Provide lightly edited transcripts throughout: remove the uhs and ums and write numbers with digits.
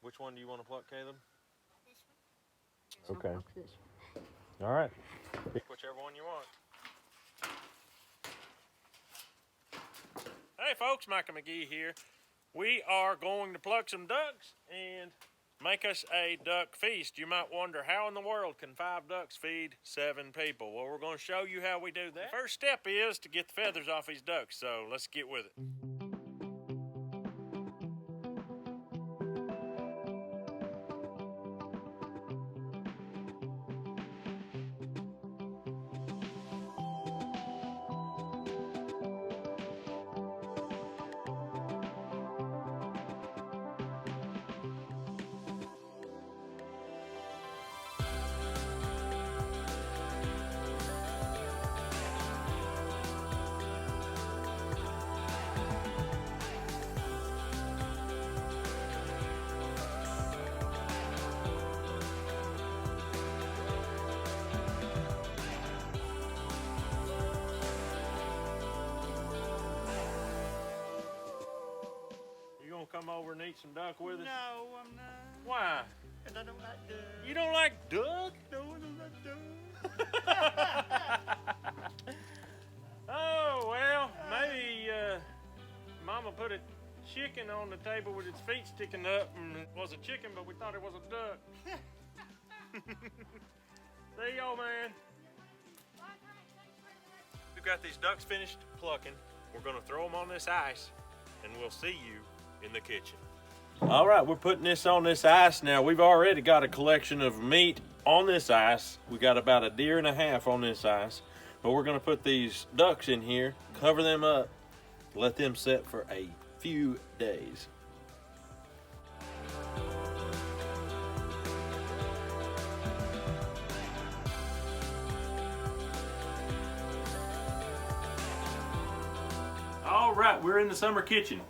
Which one do you want to pluck, Caleb? This one. Okay. This one. All right. Pick whichever one you want. Hey folks, Micah McGee here. We are going to pluck some ducks and make us a duck feast. You might wonder, how in the world can 5 ducks feed 7 people? Well, we're going to show you how we do that. The first step is to get the feathers off these ducks, so let's get with it. Come over and eat some duck with us? No, I'm not. Why? Because I don't like duck. You don't like duck? No, I don't like duck. Oh, well, maybe Mama put a chicken on the table with its feet sticking up, and it was a chicken, but we thought it was a duck. See, old man. We've got these ducks finished plucking. We're going to throw them on this ice, and we'll see you in the kitchen. All right, we're putting this on this ice now. We've already got a collection of meat on this ice. We got about 1.5 deer on this ice, but we're going to put these ducks in here, cover them up, let them set for a few days. All right, we're in the summer kitchen.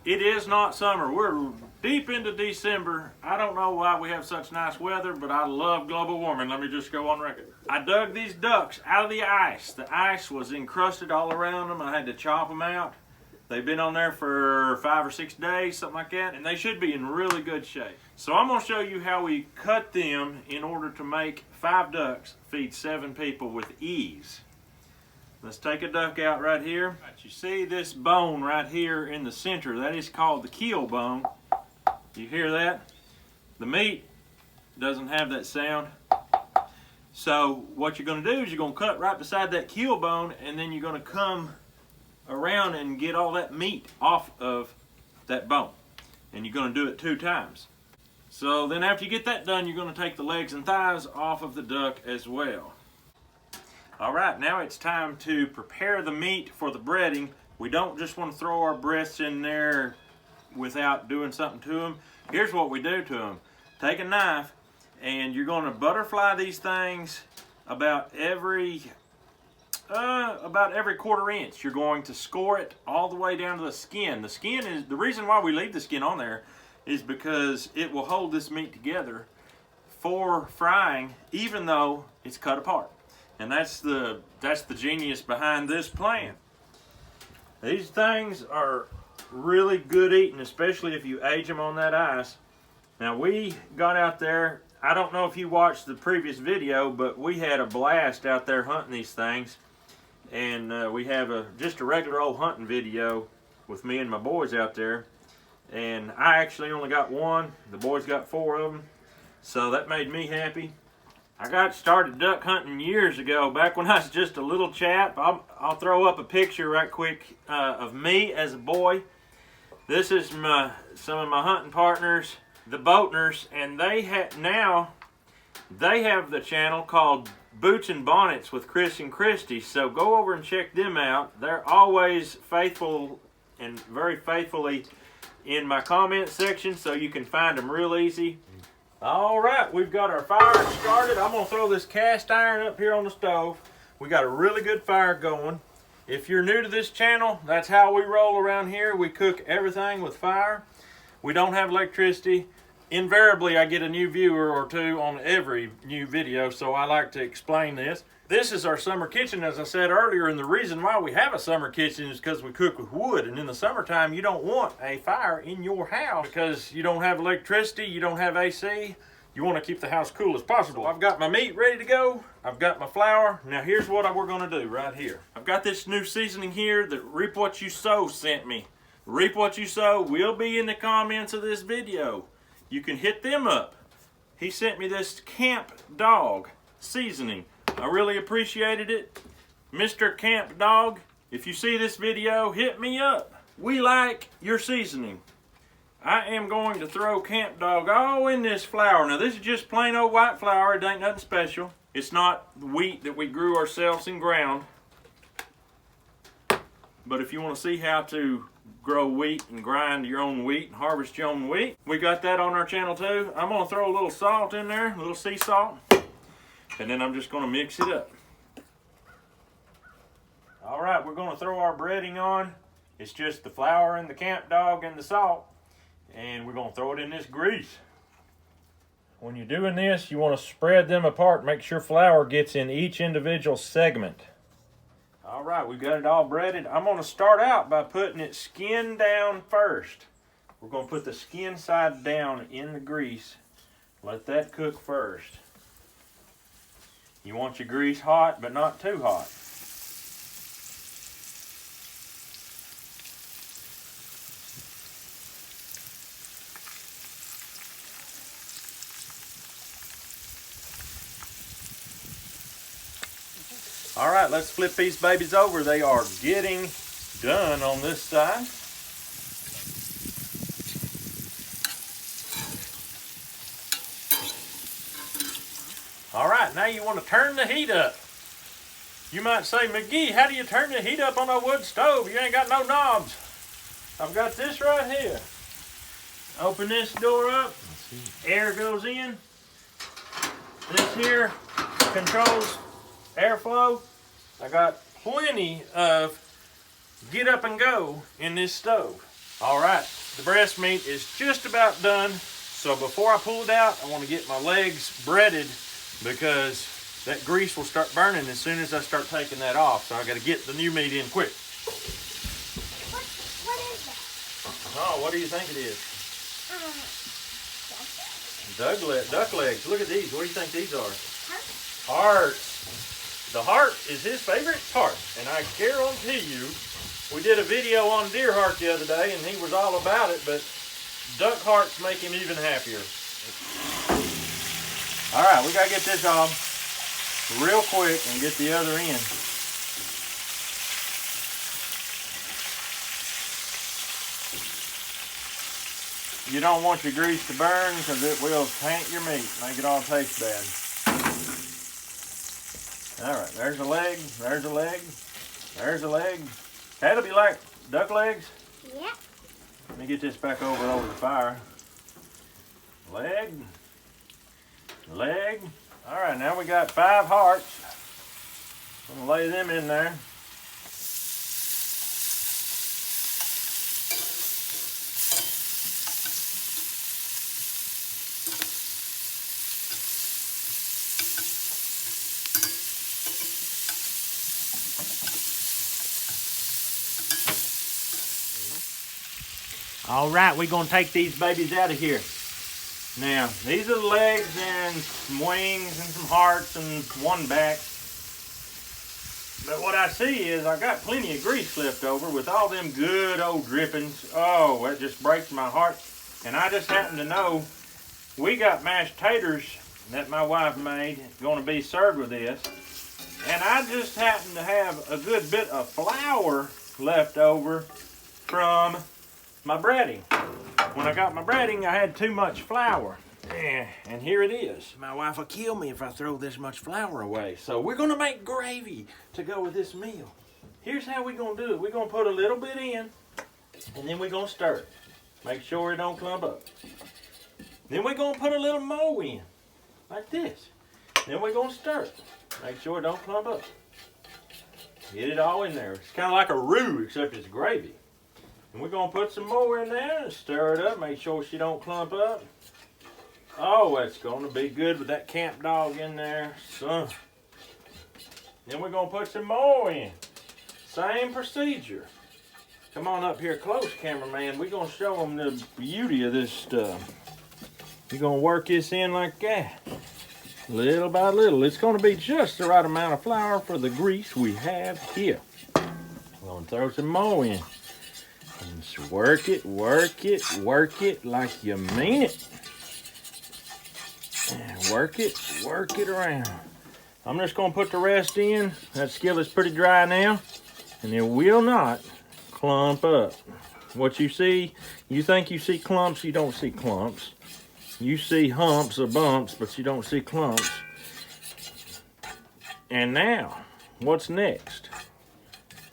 It is not summer. We're deep into December. I don't know why we have such nice weather, but I love global warming. Let me just go on record. I dug these ducks out of the ice. The ice was encrusted all around them. I had to chop them out. They've been on there for 5 or 6 days, something like that, and they should be in really good shape. So I'm going to show you how we cut them in order to make 5 ducks feed 7 people with ease. Let's take a duck out right here. Right, you see this bone right here in the center? That is called the keel bone. You hear that? The meat doesn't have that sound. So what you're going to do is you're going to cut right beside that keel bone, and then you're going to come around and get all that meat off of that bone. And you're going to do it 2 times. So then after you get that done, you're going to take the legs and thighs off of the duck as well. All right, now it's time to prepare the meat for the breading. We don't just want to throw our breasts in there without doing something to them. Here's what we do to them. Take a knife, and you're going to butterfly these things about every 1/4 inch. You're going to score it all the way down to the skin. The skin is the reason why we leave the skin on there, is because it will hold this meat together for frying, even though it's cut apart. And that's the genius behind this plan. These things are really good eating, especially if you age them on that ice. Now we got out there, I don't know if you watched the previous video, but we had a blast out there hunting these things. And we have just a regular old hunting video with me and my boys out there. And I actually only got 1, the boys got 4 of them. So that made me happy. I got started duck hunting years ago, back when I was just a little chap. I'll throw up a picture right quick of me as a boy. This is some of my hunting partners, the Boatners, and they have the channel called Boots and Bonnets with Chris and Christy. So go over and check them out. They're always faithful and very faithfully in my comment section, so you can find them real easy. All right, we've got our fire started. I'm gonna throw this cast iron up here on the stove. We got a really good fire going. If you're new to this channel, that's how we roll around here. We cook everything with fire. We don't have electricity. Invariably, I get a new viewer or 2 on every new video, so I like to explain this. This is our summer kitchen, as I said earlier, and the reason why we have a summer kitchen is because we cook with wood, and in the summertime you don't want a fire in your house because you don't have electricity, you don't have AC. You want to keep the house cool as possible. So I've got my meat ready to go. I've got my flour. Now here's what we're going to do right here. I've got this new seasoning here that Reap What You Sow sent me. Reap What You Sow will be in the comments of this video. You can hit them up. He sent me this Camp Dog seasoning. I really appreciated it. Mr. Camp Dog, if you see this video, hit me up. We like your seasoning. I am going to throw Camp Dog all in this flour. Now this is just plain old white flour. It ain't nothing special. It's not wheat that we grew ourselves and ground. But if you want to see how to grow wheat and grind your own wheat and harvest your own wheat, we got that on our channel too. I'm going to throw a little salt in there, a little sea salt. And then I'm just going to mix it up. All right, we're going to throw our breading on. It's just the flour and the Camp Dog and the salt. And we're going to throw it in this grease. When you're doing this, you want to spread them apart. Make sure flour gets in each individual segment. All right, we've got it all breaded. I'm going to start out by putting it skin down first. We're going to put the skin side down in the grease. Let that cook first. You want your grease hot, but not too hot. All right, let's flip these babies over. They are getting done on this side. All right, now you want to turn the heat up. You might say, McGee, how do you turn the heat up on a wood stove? You ain't got no knobs. I've got this right here. Open this door up. Air goes in. This here controls airflow. I got plenty of get up and go in this stove. All right, the breast meat is just about done. So before I pull it out, I want to get my legs breaded because that grease will start burning as soon as I start taking that off. So I got to get the new meat in quick. What is that? Oh, what do you think it is? Duck legs. Look at these. What do you think these are? Hearts. The heart is his favorite part. And I guarantee you, we did a video on deer heart the other day and he was all about it, but duck hearts make him even happier. All right, we gotta get this off real quick and get the other end. You don't want your grease to burn because it will taint your meat, make it all taste bad. All right, there's a leg, there's a leg, there's a leg. That'll be like duck legs. Yeah. Let me get this back over the fire. Leg, leg. All right, now we got 5 hearts. I'm gonna lay them in there. All right, we're gonna take these babies out of here. Now, these are the legs and some wings and some hearts and one back. But what I see is I got plenty of grease left over with all them good old drippings. Oh, that just breaks my heart. And I just happen to know we got mashed taters that my wife made gonna be served with this. And I just happen to have a good bit of flour left over from my breading. When I got my breading, I had too much flour. And here it is. My wife will kill me if I throw this much flour away. So we're gonna make gravy to go with this meal. Here's how we're gonna do it. We're gonna put a little bit in, and then we're gonna stir it. Make sure it don't clump up. Then we're gonna put a little more in, like this. Then we're gonna stir it. Make sure it don't clump up. Get it all in there. It's kind of like a roux, except it's gravy. And we're gonna put some more in there and stir it up. Make sure she don't clump up. Oh, it's gonna be good with that Camp Dog in there. So, Then we're gonna put some more in. Same procedure. Come on up here close, cameraman. We're gonna show them the beauty of this stuff. You're gonna work this in like that. Little by little. It's gonna be just the right amount of flour for the grease we have here. We're gonna throw some more in. And just work it, work it, work it like you mean it. And work it around. I'm just gonna put the rest in. That skillet's pretty dry now, and it will not clump up. What you see, you think you see clumps, you don't see clumps. You see humps or bumps, but you don't see clumps. And now, what's next?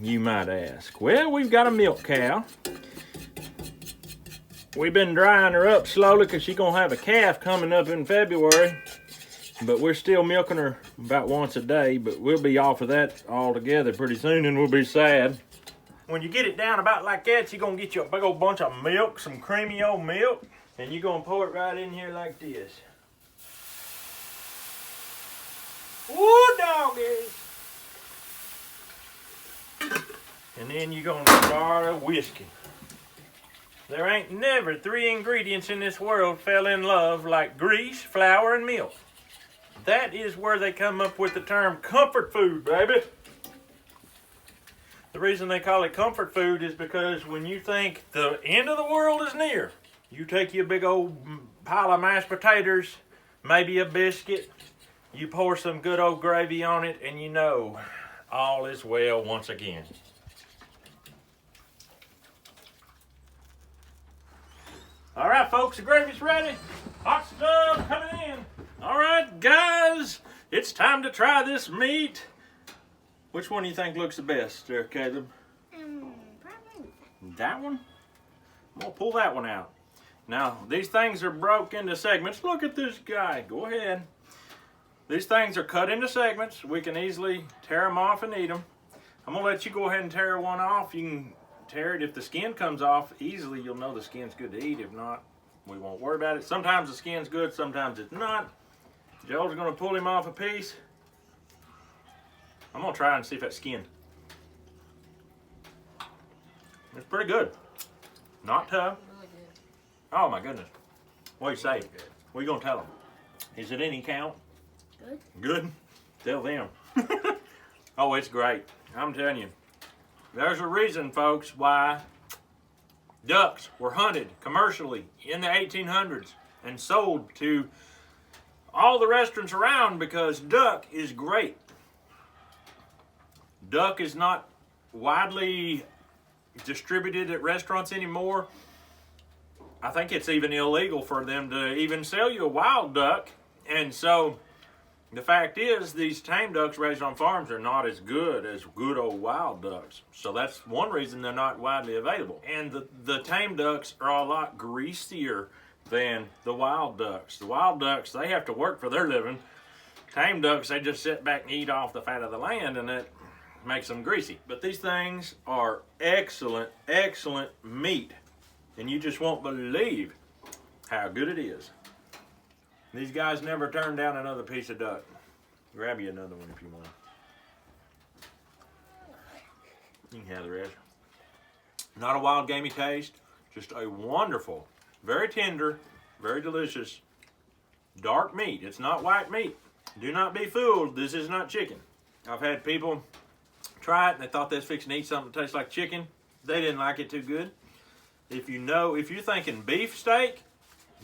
You might ask. Well, we've got a milk cow. We've been drying her up slowly because she's gonna have a calf coming up in February. But we're still milking her about once a day, but we'll be off of that altogether pretty soon and we'll be sad. When you get it down about like that, you're gonna get you a big old bunch of milk, some creamy old milk, and you're gonna pour it right in here like this. Woo, doggy! And then you're gonna start a whiskey. There ain't never 3 ingredients in this world fell in love like grease, flour, and milk. That is where they come up with the term comfort food, baby. The reason they call it comfort food is because when you think the end of the world is near, you take your big old pile of mashed potatoes, maybe a biscuit, you pour some good old gravy on it, and you know all is well once again. All right, folks, the gravy's ready. Hot stuff coming in. All right, guys, it's time to try this meat. Which one do you think looks the best there, Caleb? Probably. That one? I'm gonna pull that one out. Now, these things are broke into segments. Look at this guy. Go ahead. These things are cut into segments. We can easily tear them off and eat them. I'm gonna let you go ahead and tear one off. You can tear it. If the skin comes off easily, you'll know the skin's good to eat. If not, we won't worry about it. Sometimes the skin's good, sometimes it's not. Joel's gonna pull him off a piece. I'm gonna try and see if that's skinned. It's pretty good. Not tough. Really good. Oh my goodness. What do you say? What are you gonna tell them? Is it any count? Good. Good? Tell them. Oh, it's great. I'm telling you. There's a reason, folks, why ducks were hunted commercially in the 1800s and sold to all the restaurants around, because duck is great. Duck is not widely distributed at restaurants anymore. I think it's even illegal for them to even sell you a wild duck. And so the fact is, these tame ducks raised on farms are not as good as good old wild ducks. So that's one reason they're not widely available. And the tame ducks are a lot greasier than the wild ducks. The wild ducks, they have to work for their living. Tame ducks, they just sit back and eat off the fat of the land, and that makes them greasy. But these things are excellent, excellent meat. And you just won't believe how good it is. These guys never turn down another piece of duck. Grab you another one if you want. You can have the rest. Not a wild gamey taste, just a wonderful, very tender, very delicious, dark meat. It's not white meat. Do not be fooled. This is not chicken. I've had people try it and they thought they was fixing to eat something that tastes like chicken. They didn't like it too good. If you're thinking beef steak,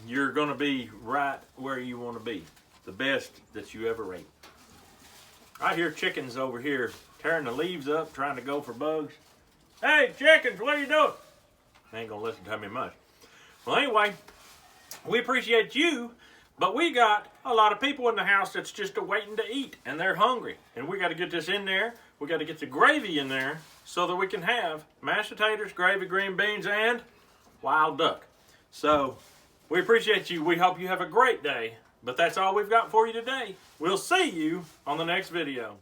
you're going to be right where you want to be. The best that you ever ate. I hear chickens over here tearing the leaves up, trying to go for bugs. Hey, chickens, what are you doing? They ain't going to listen to me much. Well, anyway, we appreciate you, but we got a lot of people in the house that's just waiting to eat, and they're hungry. And we got to get this in there. We got to get the gravy in there so that we can have mashed potatoes, gravy, green beans, and wild duck. So we appreciate you. We hope you have a great day. But that's all we've got for you today. We'll see you on the next video.